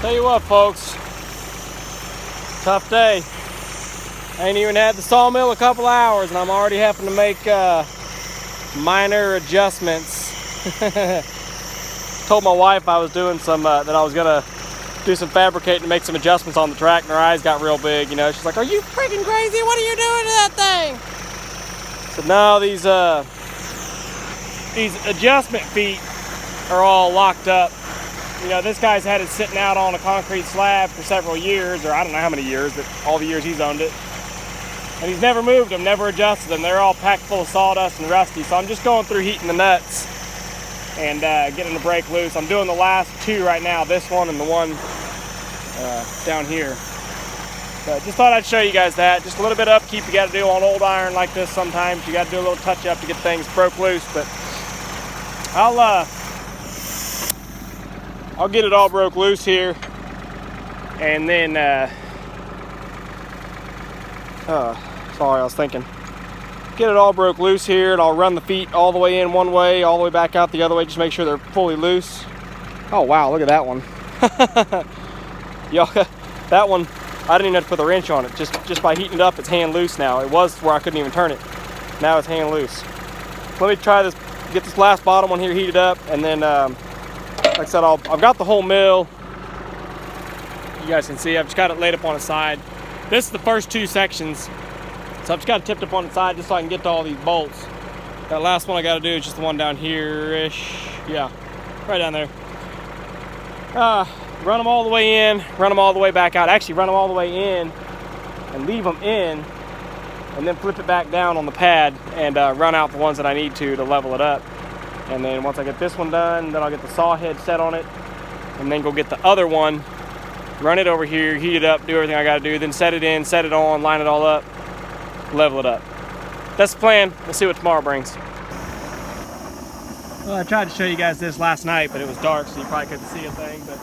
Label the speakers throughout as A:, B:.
A: Tell you what, folks, tough day. I ain't even had the sawmill a couple hours and I'm already having to make minor adjustments. Told my wife I was doing some, that I was gonna do some fabricating to make some adjustments on the track, and her eyes got real big, you know. She's like, "Are you freaking crazy? What are you doing to that thing?" So now these adjustment feet are all locked up. You know, this guy's had it sitting out on a concrete slab for several years, or I don't know how many years, but all the years he's owned it. And he's never moved them, never adjusted them. They're all packed full of sawdust and rusty. So I'm just going through heating the nuts and getting the brake loose. I'm doing the last two right now, this one and the one down here. But just thought I'd show you guys that. Just a little bit of upkeep you got to do on old iron like this sometimes. You got to do a little touch up to get things broke loose. But I'll get it all broke loose here, and then sorry, I was thinking, get it all broke loose here, and I'll run the feet all the way in one way, all the way back out the other way, just make sure they're fully loose. Oh wow, look at that one. Y'all, that one, I didn't even have to put the wrench on it. Just by heating it up, it's hand loose now. It was where I couldn't even turn it. Now it's hand loose. Let me try this, get this last bottom one here heated up, and then like I said, I've got the whole mill. You guys can see I've just got it laid up on its side. This is the first two sections, so I've just got it tipped up on its side just so I can get to all these bolts. That last one I got to do is just the one down here-ish. Yeah, right down there. Run them all the way in, run them all the way back out. Actually, run them all the way in and leave them in, and then flip it back down on the pad and run out the ones that I need to level it up. And then once I get this one done, then I'll get the saw head set on it, and then go get the other one, run it over here, heat it up, do everything I gotta do, then set it in, set it on, line it all up, level it up. That's the plan. Let's see what tomorrow brings. Well, I tried to show you guys this last night, but it was dark, so you probably couldn't see a thing, but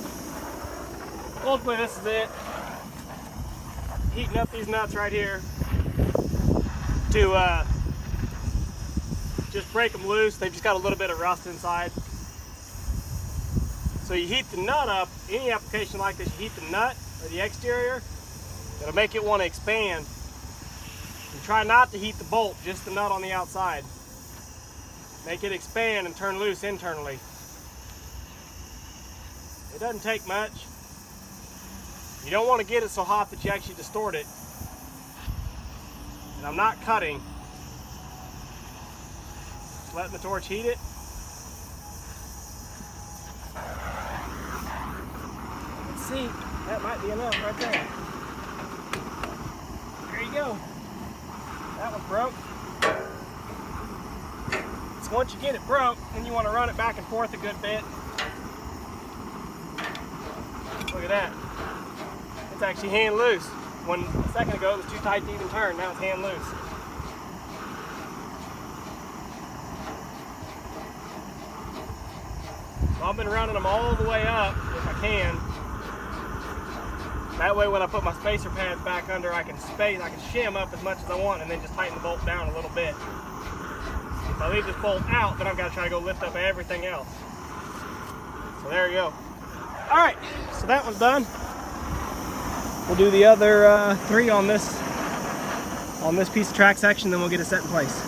A: ultimately this is it. Heating up these nuts right here to just break them loose. They've just got a little bit of rust inside. So you heat the nut up, any application like this, you heat the nut or the exterior, it'll make it want to expand. And try not to heat the bolt, just the nut on the outside. Make it expand and turn loose internally. It doesn't take much. You don't want to get it so hot that you actually distort it. And I'm not cutting. Letting the torch heat it. Let's see, that might be enough right there. There you go. That one broke. So once you get it broke, then you want to run it back and forth a good bit. Look at that. It's actually hand loose. When a second ago it was too tight to even turn, now it's hand loose. I've been running them all the way up if I can. That way when I put my spacer pads back under, I can shim up as much as I want and then just tighten the bolt down a little bit. If I leave this bolt out, then I've got to try to go lift up everything else. So there you go. All right, so that one's done. We'll do the other three on this piece of track section, then we'll get it set in place.